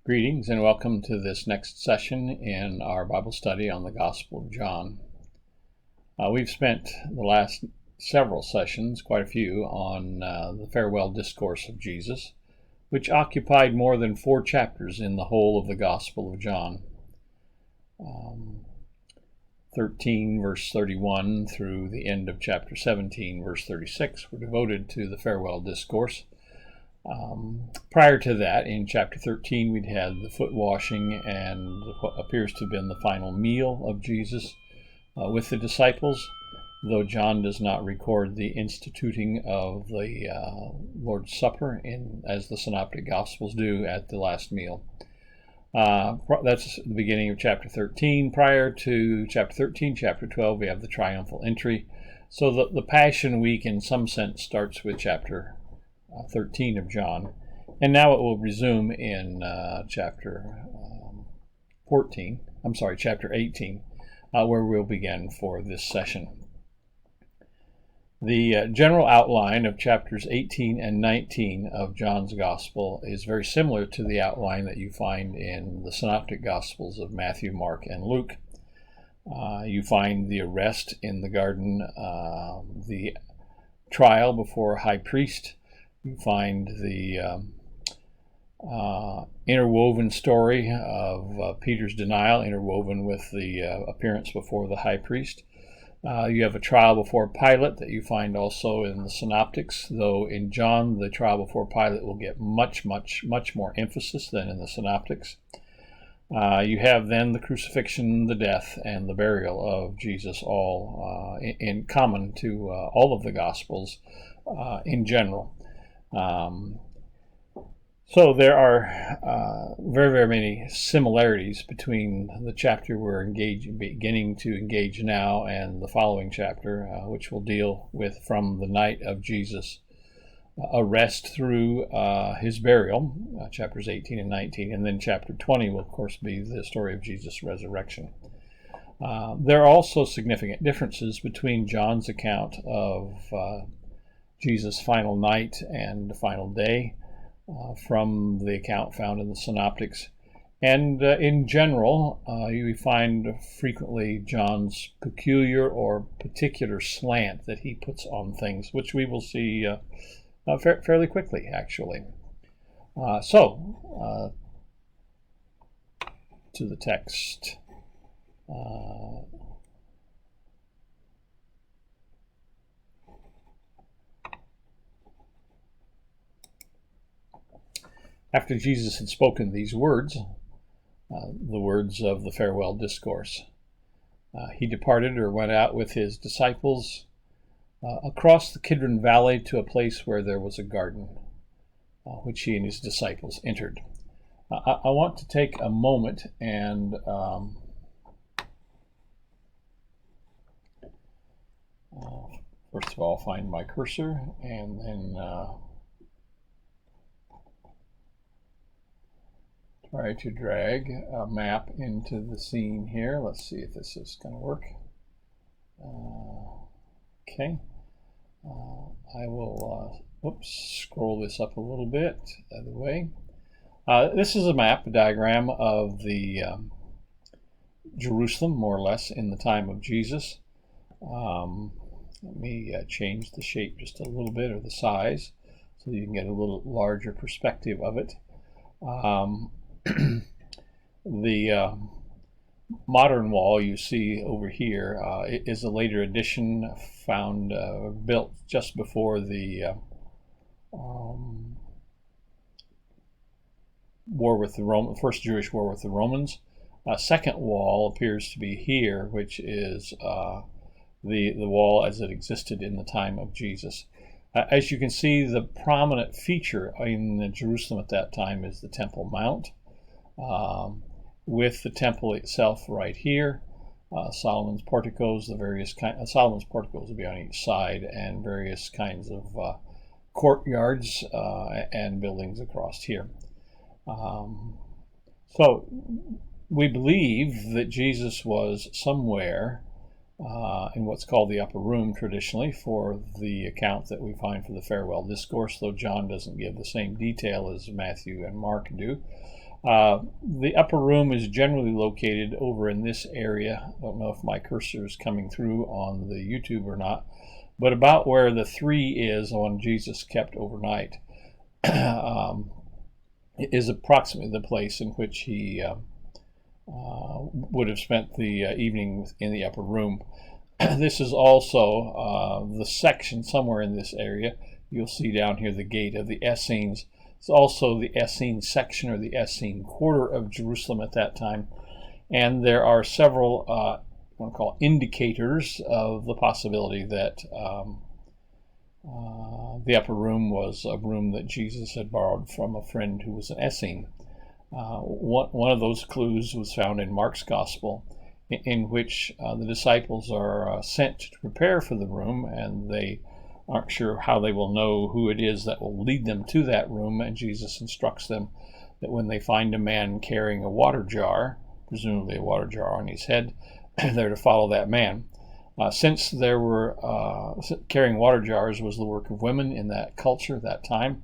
Greetings and welcome to this next session in our Bible study on the Gospel of John. We've spent the last several sessions, quite a few, on the farewell discourse of Jesus, which occupied more than 4 chapters in the whole of the Gospel of John. 13 verse 31 through the end of chapter 17 verse 36 were devoted to the farewell discourse. Prior to that, in chapter 13, we'd had the foot washing and what appears to have been the final meal of Jesus with the disciples, though John does not record the instituting of the Lord's Supper as the Synoptic Gospels do at the last meal. That's the beginning of chapter 13. Prior to chapter 13, chapter 12, we have the triumphal entry. So the Passion Week, in some sense, starts with chapter 13 of John, and now it will resume in chapter 18, where we'll begin for this session. The general outline of chapters 18 and 19 of John's Gospel is very similar to the outline that you find in the Synoptic Gospels of Matthew, Mark, and Luke. You find the arrest in the garden, the trial before a high priest. You find the interwoven story of Peter's denial, interwoven with the appearance before the high priest. You have a trial before Pilate that you find also in the Synoptics, though in John the trial before Pilate will get much more emphasis than in the Synoptics. You have then the crucifixion, the death, and the burial of Jesus, all in common to all of the Gospels in general. So there are very many similarities between the chapter we're beginning to engage now and the following chapter, which will deal with from the night of Jesus' arrest through his burial, chapters 18 and 19, and then chapter 20 will of course be the story of Jesus' resurrection. There are also significant differences between John's account of Jesus' final night and final day from the account found in the Synoptics. And in general, you find frequently John's peculiar or particular slant that he puts on things, which we will see fairly quickly, actually. To the text. After Jesus had spoken these words, the words of the farewell discourse, he departed or went out with his disciples across the Kidron Valley to a place where there was a garden, which he and his disciples entered. I want to take a moment and first of all find my cursor and then try to drag a map into the scene here. Let's see if this is going to work. Okay. I will scroll this up a little bit the other way. This is a diagram of the Jerusalem, more or less, in the time of Jesus. Let me change the shape just a little bit, or the size, so you can get a little larger perspective of it. The modern wall you see over here is a later addition found built just before the war with the first Jewish war with the Romans. Second wall appears to be here, which is the wall as it existed in the time of Jesus. As you can see, the prominent feature in Jerusalem at that time is the Temple Mount, with the temple itself right here, Solomon's porticos, Solomon's porticos will be on each side, and various kinds of courtyards and buildings across here. So we believe that Jesus was somewhere in what's called the upper room traditionally for the account that we find for the farewell discourse, though John doesn't give the same detail as Matthew and Mark do. The upper room is generally located over in this area. I don't know if my cursor is coming through on the YouTube or not, but about where the 3 is on Jesus kept overnight is approximately the place in which he would have spent the evening in the upper room. This is also the section somewhere in this area. You'll see down here the gate of the Essenes. It's also the Essene section or the Essene quarter of Jerusalem at that time. And there are several, I want to call indicators of the possibility that the upper room was a room that Jesus had borrowed from a friend who was an Essene. One of those clues was found in Mark's Gospel, in which the disciples are sent to prepare for the room, and they aren't sure how they will know who it is that will lead them to that room, and Jesus instructs them that when they find a man carrying a water jar, presumably a water jar on his head, they're to follow that man. Since there were carrying water jars was the work of women in that culture, that time,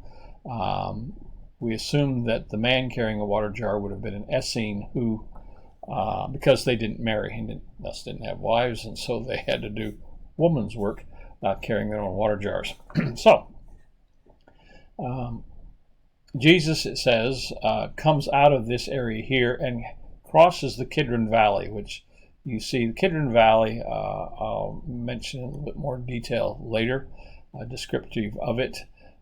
we assume that the man carrying a water jar would have been an Essene who, because they didn't marry and thus didn't have wives, and so they had to do woman's work, carrying their own water jars. So, Jesus, it says, comes out of this area here and crosses the Kidron Valley, which you see the Kidron Valley. I'll mention in a little bit more detail later, descriptive of it.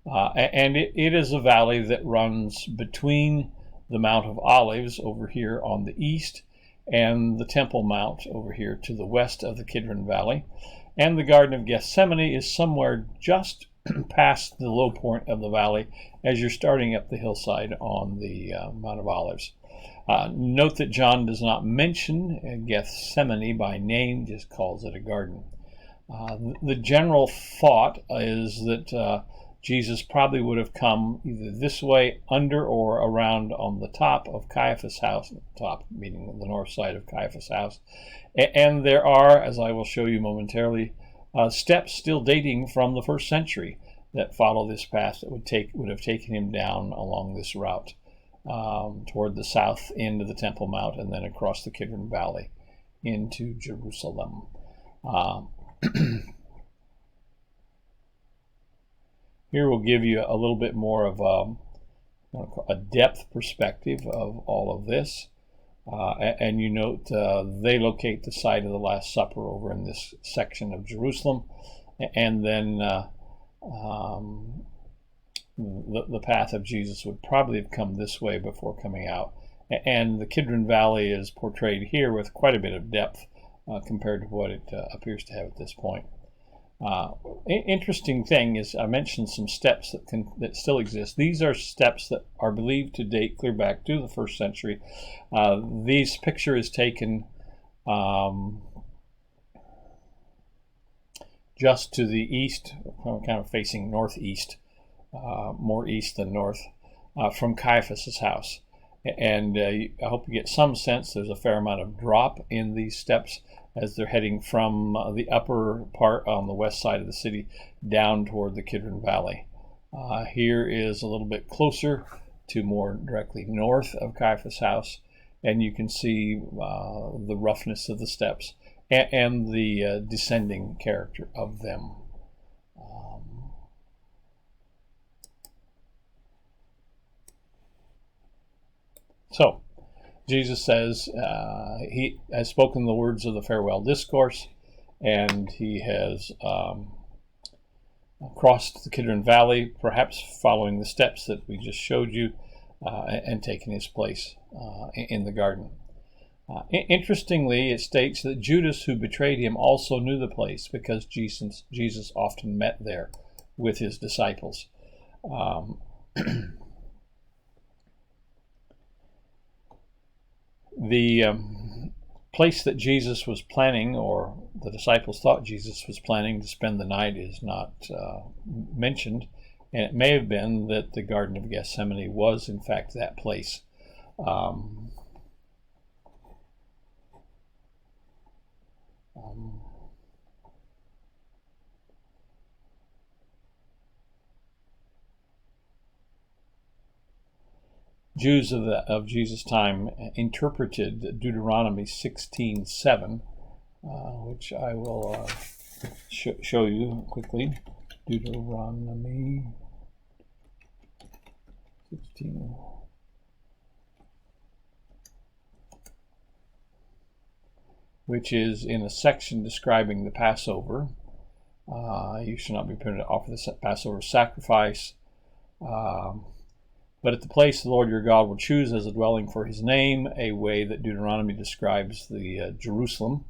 And it is a valley that runs between the Mount of Olives over here on the east and the Temple Mount over here to the west of the Kidron Valley. And the Garden of Gethsemane is somewhere just past the low point of the valley as you're starting up the hillside on the Mount of Olives. Note that John does not mention Gethsemane by name, just calls it a garden. The general thought is that Jesus probably would have come either this way, under or around on the top of Caiaphas' house, top meaning the north side of Caiaphas' house. And there are, as I will show you momentarily, steps still dating from the 1st century that follow this path that would have taken him down along this route toward the south end of the Temple Mount and then across the Kidron Valley into Jerusalem. Here we'll give you a little bit more of a depth perspective of all of this. And you note they locate the site of the Last Supper over in this section of Jerusalem. And then the path of Jesus would probably have come this way before coming out. And the Kidron Valley is portrayed here with quite a bit of depth compared to what it appears to have at this point. Interesting thing is I mentioned some steps that still exist. These are steps that are believed to date clear back to the 1st century. This picture is taken just to the east, kind of facing northeast, more east than north, from Caiaphas' house. And I hope you get some sense there's a fair amount of drop in these steps as they're heading from the upper part on the west side of the city down toward the Kidron Valley. Here is a little bit closer to more directly north of Caiaphas' house, and you can see the roughness of the steps and the descending character of them. So, Jesus says he has spoken the words of the farewell discourse, and he has crossed the Kidron Valley, perhaps following the steps that we just showed you, and taken his place in the garden. Interestingly, it states that Judas, who betrayed him, also knew the place because Jesus often met there with his disciples. The place that Jesus was planning, or the disciples thought Jesus was planning to spend the night, is not mentioned, and it may have been that the Garden of Gethsemane was in fact that place. Jews of Jesus' time interpreted Deuteronomy 16:7, which I will show you quickly. Deuteronomy 16. Which is in a section describing the Passover. You shall not be permitted to offer the Passover sacrifice. But at the place the Lord your God will choose as a dwelling for his name, a way that Deuteronomy describes the Jerusalem,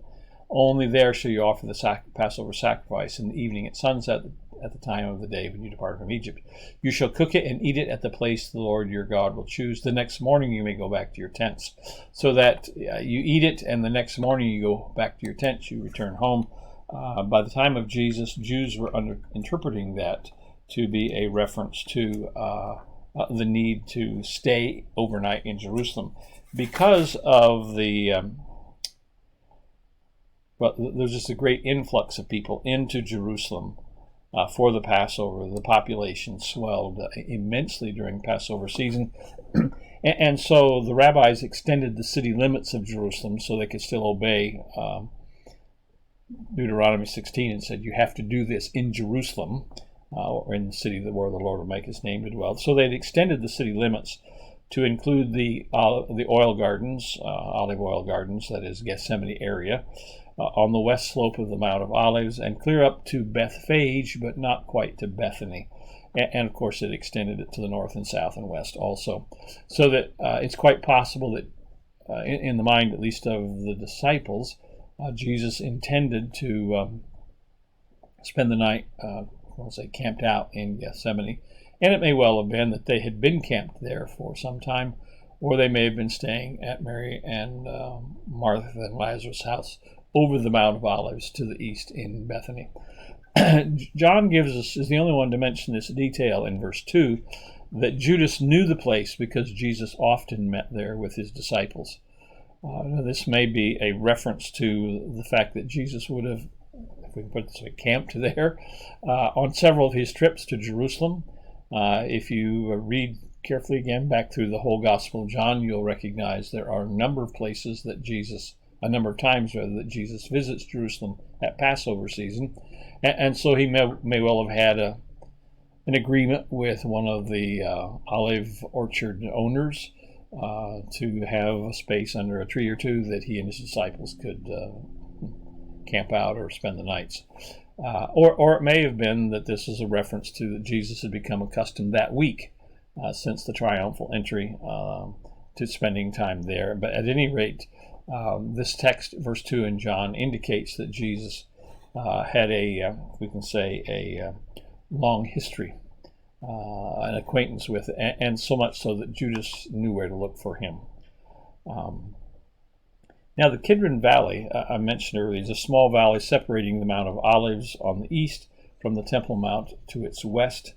only there shall you offer the Passover sacrifice in the evening at sunset at the time of the day when you depart from Egypt. You shall cook it and eat it at the place the Lord your God will choose. The next morning you may go back to your tents. So that you eat it, and the next morning you go back to your tents, you return home. By the time of Jesus, Jews were interpreting that to be a reference to the need to stay overnight in Jerusalem. Because of there's just a great influx of people into Jerusalem for the Passover. The population swelled immensely during Passover season. And so the rabbis extended the city limits of Jerusalem so they could still obey Deuteronomy 16 and said, you have to do this in Jerusalem, or in the city where the Lord will make his name to dwell. So they'd extended the city limits to include the oil gardens, olive oil gardens, that is Gethsemane area, on the west slope of the Mount of Olives, and clear up to Bethphage, but not quite to Bethany. And of course, it extended it to the north and south and west also. So that it's quite possible that, in the mind at least of the disciples, Jesus intended to spend the night, camped out in Gethsemane. And it may well have been that they had been camped there for some time, or they may have been staying at Mary and Martha and Lazarus' house over the Mount of Olives to the east in Bethany. John is the only one to mention this detail in verse 2, that Judas knew the place because Jesus often met there with his disciples. This may be a reference to the fact that Jesus would have, if we can put it this way, camped there on several of his trips to Jerusalem. If you read carefully again back through the whole Gospel of John, you'll recognize there are a number of times that Jesus visits Jerusalem at Passover season. And so he may well have had an agreement with one of the olive orchard owners to have a space under a tree or two that he and his disciples could camp out or spend the nights. Or it may have been that this is a reference to that Jesus had become accustomed that week since the triumphal entry to spending time there. But at any rate, this text, verse 2 in John, indicates that Jesus had a long history, an acquaintance with it, and so much so that Judas knew where to look for him. Now, the Kidron Valley, I mentioned earlier, is a small valley separating the Mount of Olives on the east from the Temple Mount to its west.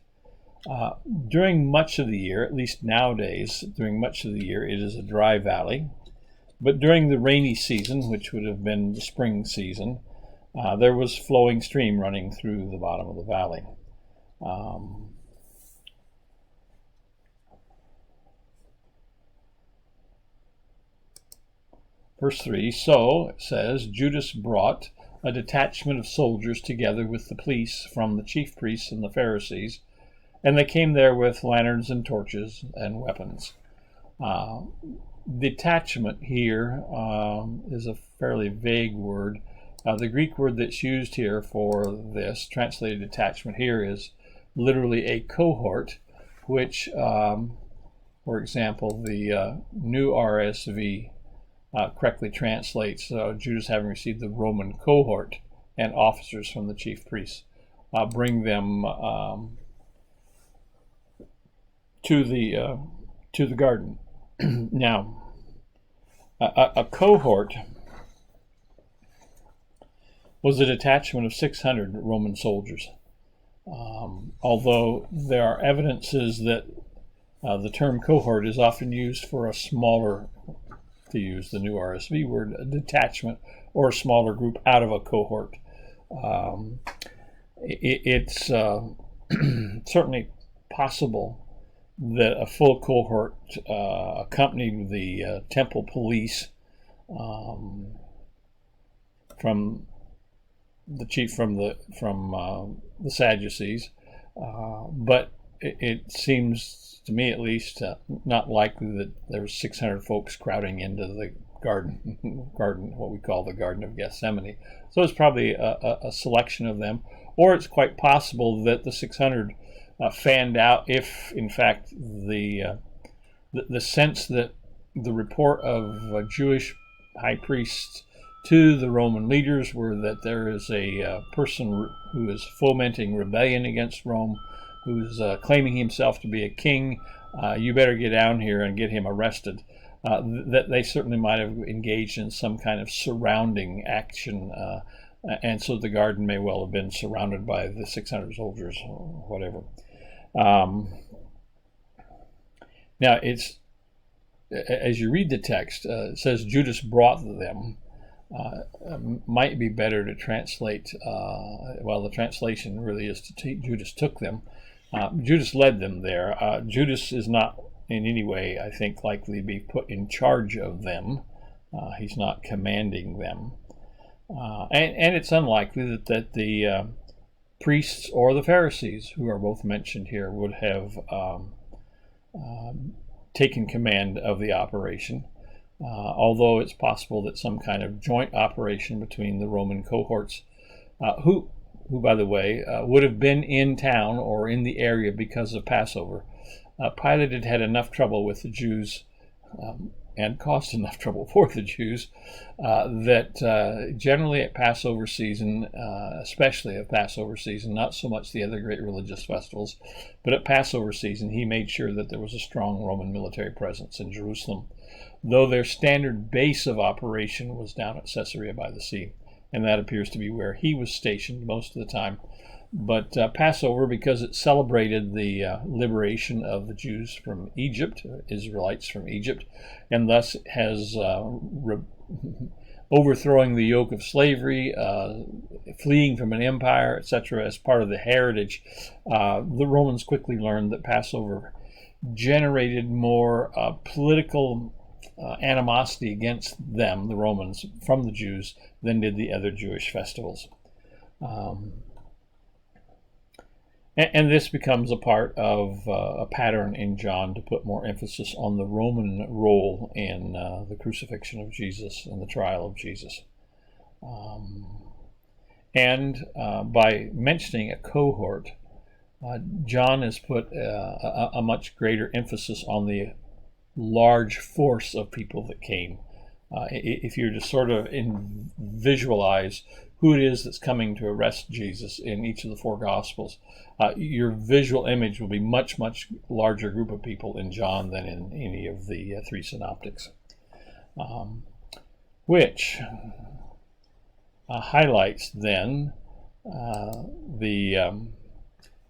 During much of the year, at least nowadays, it is a dry valley. But during the rainy season, which would have been the spring season, there was flowing stream running through the bottom of the valley. Verse 3, so, it says, Judas brought a detachment of soldiers together with the police from the chief priests and the Pharisees, and they came there with lanterns and torches and weapons. Detachment here is a fairly vague word. The Greek word that's used here for this, translated detachment here, is literally a cohort, which, for example, the New RSV correctly translates Judas having received the Roman cohort and officers from the chief priests, bring them to the garden. Now, a cohort was a detachment of 600 Roman soldiers. Although there are evidences that the term cohort is often used for a smaller, to use the New RSV word, a detachment or a smaller group out of a cohort. It's certainly possible that a full cohort accompanied the temple police from the chief from the Sadducees, but it seems to me, at least, not likely that there were 600 folks crowding into the garden, what we call the Garden of Gethsemane. So it's probably a selection of them, or it's quite possible that the 600 fanned out if, in fact, the sense that the report of Jewish high priests to the Roman leaders were that there is a person who is fomenting rebellion against Rome, who's claiming himself to be a king. You better get down here and get him arrested. That they certainly might have engaged in some kind of surrounding action, and so the garden may well have been surrounded by the 600 soldiers or whatever. Now, it's, as you read the text, it says Judas brought them. Might be better to translate, well, the translation really is to Judas took them. Judas led them there. Judas is not in any way, I think, likely to be put in charge of them. He's not commanding them. And it's unlikely that the priests or the Pharisees, who are both mentioned here, would have taken command of the operation. Although it's possible that some kind of joint operation between the Roman cohorts, who by the way, would have been in town or in the area because of Passover. Pilate had had enough trouble with the Jews and caused enough trouble for the Jews that generally at Passover season, especially at Passover season, not so much the other great religious festivals, but at Passover season, he made sure that there was a strong Roman military presence in Jerusalem, though their standard base of operation was down at Caesarea by the Sea, and that appears to be where he was stationed most of the time. But Passover, because it celebrated the liberation of the Jews from Egypt, Israelites from Egypt, and thus has overthrowing the yoke of slavery, fleeing from an empire, etc., as part of the heritage, the Romans quickly learned that Passover generated more political animosity against them, the Romans, from the Jews, than did the other Jewish festivals. And this becomes a part of a pattern in John to put more emphasis on the Roman role in the crucifixion of Jesus and the trial of Jesus. By mentioning a cohort, John has put a much greater emphasis on the large force of people that came. If you're to sort of visualize who it is that's coming to arrest Jesus in each of the four Gospels, your visual image will be much, much larger group of people in John than in any of the three synoptics, which highlights then the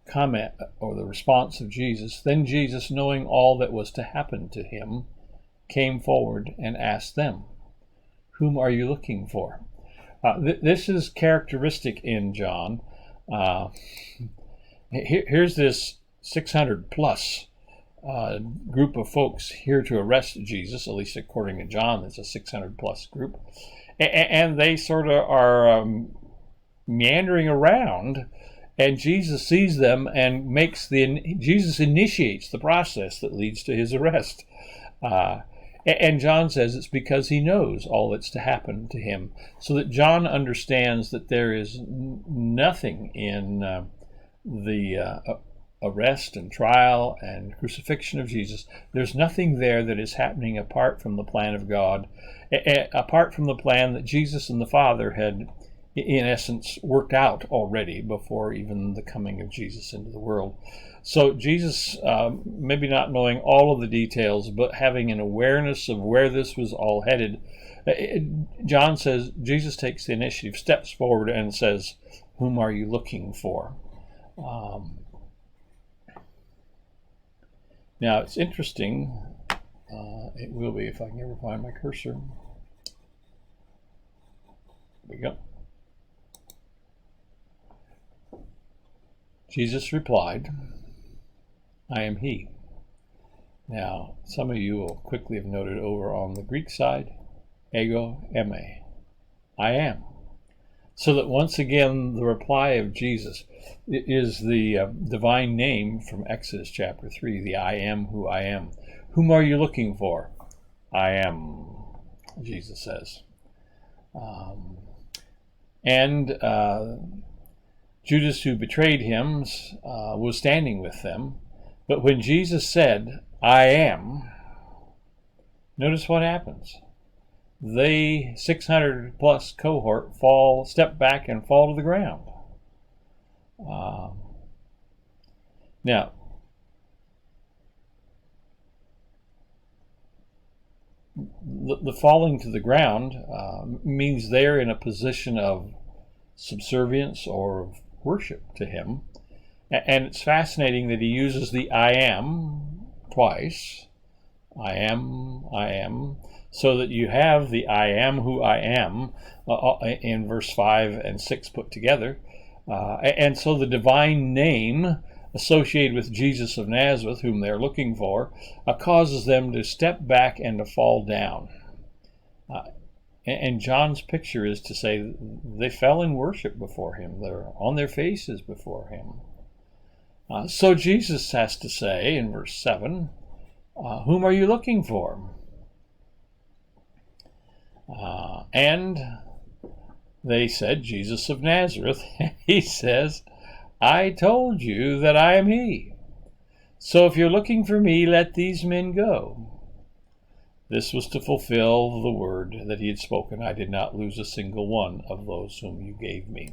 comment or the response of Jesus. Then Jesus, knowing all that was to happen to him, came forward and asked them, "Whom are you looking for?" This is characteristic in John. Here's this 600 plus group of folks here to arrest Jesus, at least according to John, it's a 600 plus group. And they sort of are meandering around, and Jesus sees them and Jesus initiates the process that leads to his arrest. And John says it's because he knows all that's to happen to him, so that John understands that there is nothing in the arrest and trial and crucifixion of Jesus. There's nothing there that is happening apart from the plan of God, apart from the plan that Jesus and the Father had, in essence, worked out already before even the coming of Jesus into the world. So Jesus, maybe not knowing all of the details, but having an awareness of where this was all headed, John says, Jesus takes the initiative, steps forward and says, "Whom are you looking for?" Now, it's interesting. It will be if I can ever find my cursor. There we go. Jesus replied, "I am he." Now, some of you will quickly have noted over on the Greek side, ego eimi, I am. So that once again, the reply of Jesus is the divine name from Exodus chapter 3, the I am who I am. Whom are you looking for? I am, Jesus says. And Judas, who betrayed him, was standing with them. But when Jesus said, I am, notice what happens. They 600 plus cohort step back and fall to the ground. Now, the falling to the ground means they're in a position of subservience or worship to him. And it's fascinating that he uses the I am twice. I am, so that you have the I am who I am in verse 5 and 6 put together. And so the divine name associated with Jesus of Nazareth, whom they're looking for, causes them to step back and to fall down. And John's picture is to say they fell in worship before him. They're on their faces before him. So Jesus has to say in verse 7, whom are you looking for? And they said, Jesus of Nazareth. He says, I told you that I am he. So if you're looking for me, let these men go. This was to fulfill the word that he had spoken. I did not lose a single one of those whom you gave me.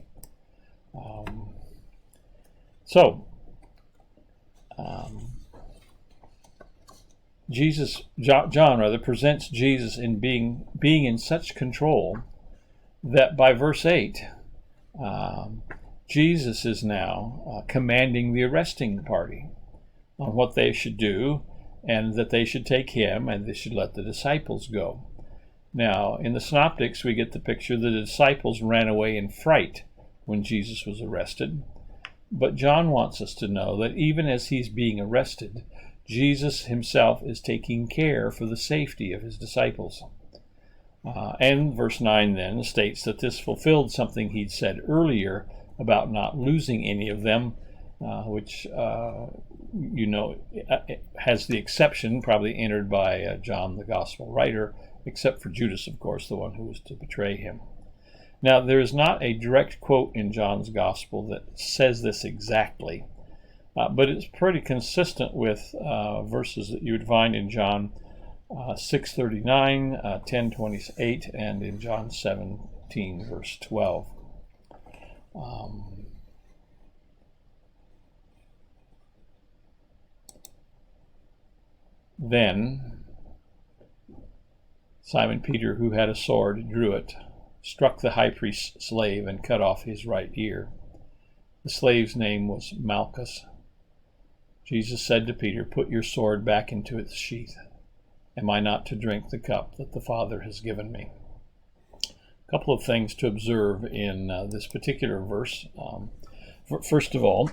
John presents Jesus in being in such control that by verse 8, Jesus is now commanding the arresting party on what they should do, and that they should take him and they should let the disciples go. Now, in the Synoptics, we get the picture that the disciples ran away in fright when Jesus was arrested. But John wants us to know that even as he's being arrested, Jesus himself is taking care for the safety of his disciples. And verse 9 then states that this fulfilled something he'd said earlier about not losing any of them, which has the exception probably entered by John the gospel writer, except for Judas, of course, the one who was to betray him. Now, there is not a direct quote in John's gospel that says this exactly, but it's pretty consistent with verses that you would find in John 6:39, 10:28, and in John 17, verse 12. Then Simon Peter, who had a sword, drew it, struck the high priest's slave, and cut off his right ear. The slave's name was Malchus. Jesus said to Peter, "Put your sword back into its sheath. Am I not to drink the cup that the Father has given me?" A couple of things to observe in this particular verse. First of all,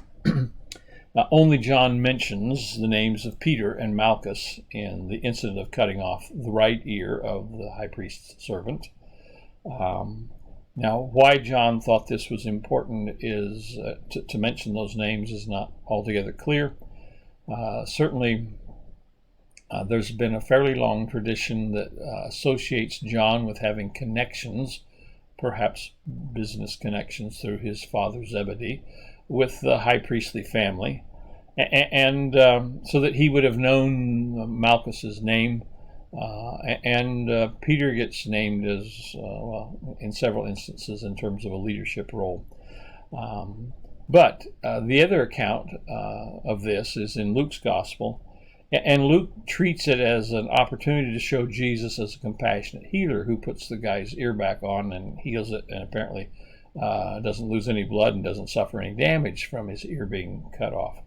only John mentions the names of Peter and Malchus in the incident of cutting off the right ear of the high priest's servant. Now, why John thought this was important is to mention those names is not altogether clear. Certainly, there's been a fairly long tradition that associates John with having connections, perhaps business connections through his father Zebedee, with the high priestly family, and so that he would have known Malchus's name, and Peter gets named as, in several instances in terms of a leadership role. But the other account of this is in Luke's Gospel, and Luke treats it as an opportunity to show Jesus as a compassionate healer who puts the guy's ear back on and heals it, and apparently doesn't lose any blood and doesn't suffer any damage from his ear being cut off.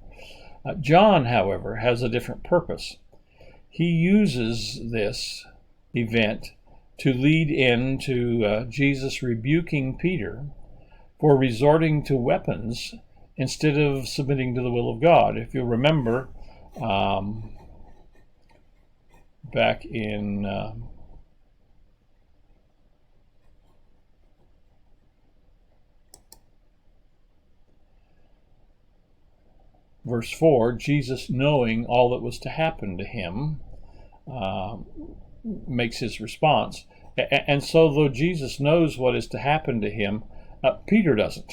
John, however, has a different purpose. He uses this event to lead into Jesus rebuking Peter for resorting to weapons instead of submitting to the will of God. If you remember, back in verse 4, Jesus, knowing all that was to happen to him, makes his response. And so, though Jesus knows what is to happen to him, Peter doesn't.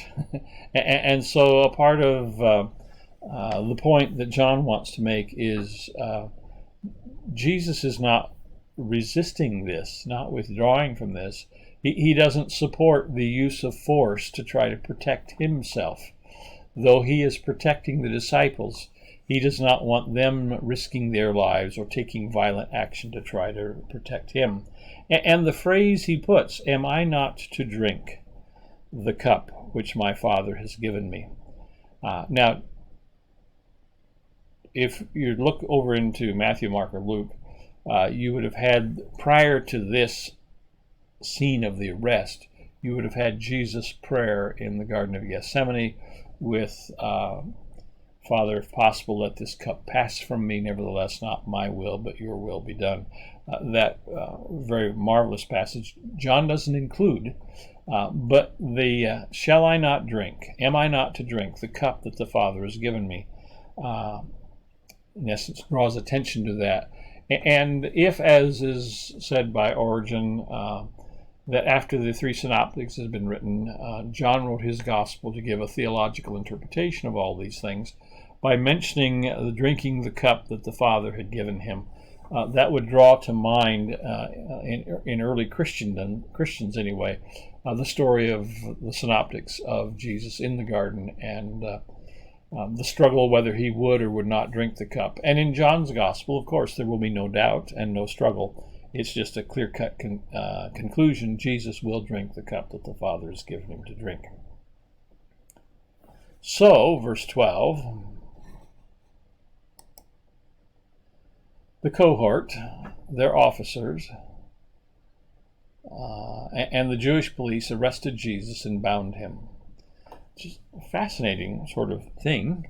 And so, a part of the point that John wants to make is Jesus is not resisting this, not withdrawing from this. He doesn't support the use of force to try to protect himself. Though he is protecting the disciples, he does not want them risking their lives or taking violent action to try to protect him. And the phrase he puts, "Am I not to drink the cup which my Father has given me?" Now, if you look over into Matthew, Mark, or Luke, you would have had, prior to this scene of the arrest, you would have had Jesus' prayer in the Garden of Gethsemane with, "Father, if possible, let this cup pass from me. Nevertheless, not my will, but your will be done." That very marvelous passage John doesn't include, but the "shall I not drink, am I not to drink the cup that the Father has given me," in essence draws attention to that. And if, as is said by Origen, that after the three synoptics has been written, John wrote his gospel to give a theological interpretation of all these things by mentioning the drinking the cup that the Father had given him. That would draw to mind, in early Christians anyway, the story of the synoptics of Jesus in the garden and the struggle whether he would or would not drink the cup. And in John's gospel, of course, there will be no doubt and no struggle. It's just a clear-cut conclusion. Jesus will drink the cup that the Father has given him to drink. So, verse 12, the cohort, their officers, and the Jewish police arrested Jesus and bound him. Just a fascinating sort of thing.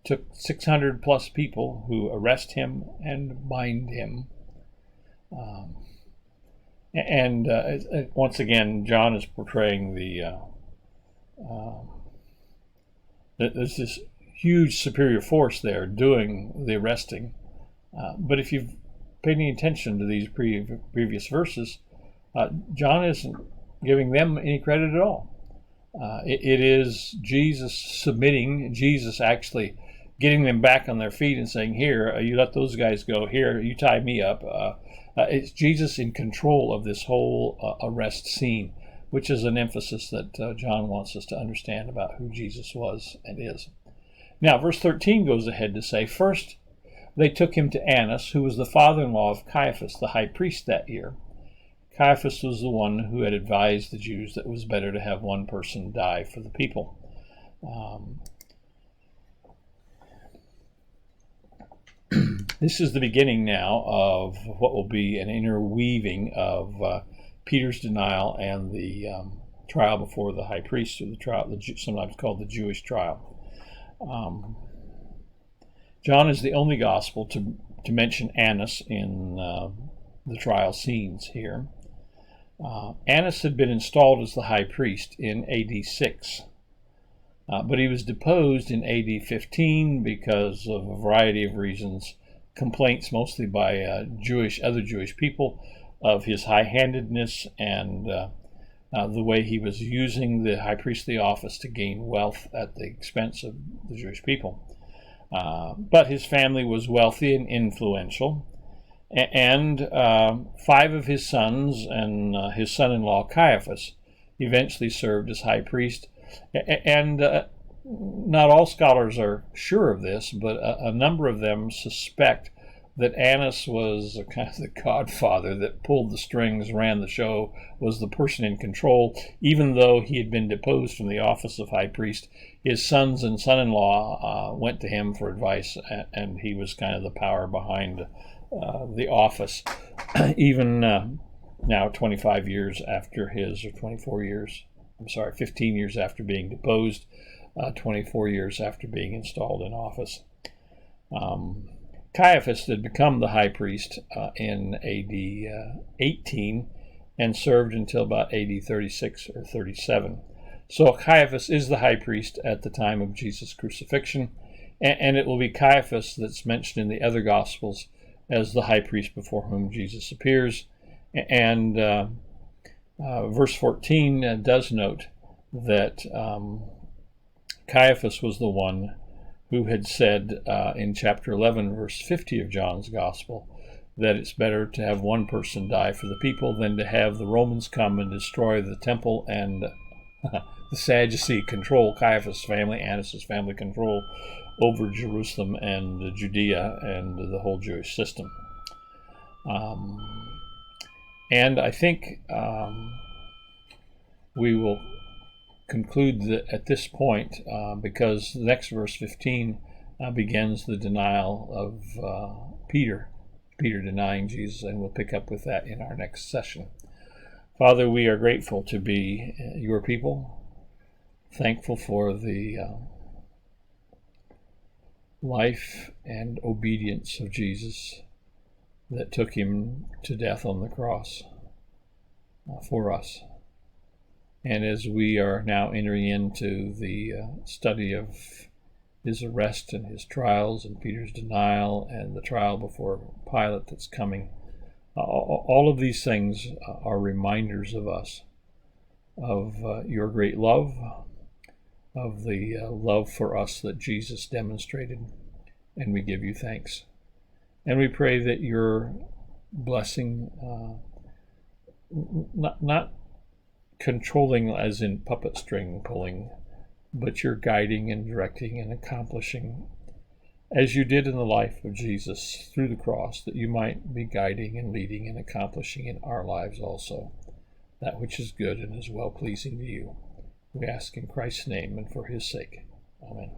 Took 600 plus people who arrest him and bind him. Once again, John is portraying there's this huge superior force there doing the arresting. But if you've paid any attention to these previous verses, John isn't giving them any credit at all. It is Jesus submitting, Jesus actually getting them back on their feet and saying, "Here, you let those guys go. Here, you tie me up." It's Jesus in control of this whole arrest scene, which is an emphasis that John wants us to understand about who Jesus was and is. Now, verse 13 goes ahead to say, "First, they took him to Annas, who was the father-in-law of Caiaphas, the high priest that year." Caiaphas was the one who had advised the Jews that it was better to have one person die for the people. This is the beginning now of what will be an interweaving of Peter's denial and the trial before the high priest, or the trial, sometimes called the Jewish trial. John is the only gospel to mention Annas in the trial scenes here. Annas had been installed as the high priest in AD 6, but he was deposed in AD 15 because of a variety of reasons, complaints mostly by other Jewish people of his high-handedness and the way he was using the high priestly office to gain wealth at the expense of the Jewish people. But his family was wealthy and influential, and 5 of his sons and his son-in-law Caiaphas eventually served as high priest. And not all scholars are sure of this, but a number of them suspect that Annas was kind of the godfather that pulled the strings, ran the show, was the person in control. Even though he had been deposed from the office of high priest, his sons and son-in-law went to him for advice, and he was kind of the power behind the office. Even now, 25 years after his, or 24 years, 15 years after being deposed, 24 years after being installed in office. Caiaphas had become the high priest in AD 18 and served until about AD 36 or 37. So Caiaphas is the high priest at the time of Jesus' crucifixion, and it will be Caiaphas that's mentioned in the other Gospels as the high priest before whom Jesus appears. And verse 14 does note that Caiaphas was the one who had said in chapter 11, verse 50 of John's Gospel, that it's better to have one person die for the people than to have the Romans come and destroy the temple and the Sadducee control, Caiaphas' family, Annas' family control over Jerusalem and Judea and the whole Jewish system. And I think we will conclude at this point because the next verse 15 begins the denial of Peter denying Jesus, and we'll pick up with that in our next session. Father, we are grateful to be your people, thankful for the life and obedience of Jesus that took him to death on the cross for us. And as we are now entering into the study of his arrest and his trials and Peter's denial and the trial before Pilate that's coming, all of these things are reminders of us of your great love, of the love for us that Jesus demonstrated, and we give you thanks. And we pray that your blessing, not controlling as in puppet string pulling, but you're guiding and directing and accomplishing, as you did in the life of Jesus through the cross, that you might be guiding and leading and accomplishing in our lives also that which is good and is well-pleasing to you. We ask in Christ's name and for his sake. Amen.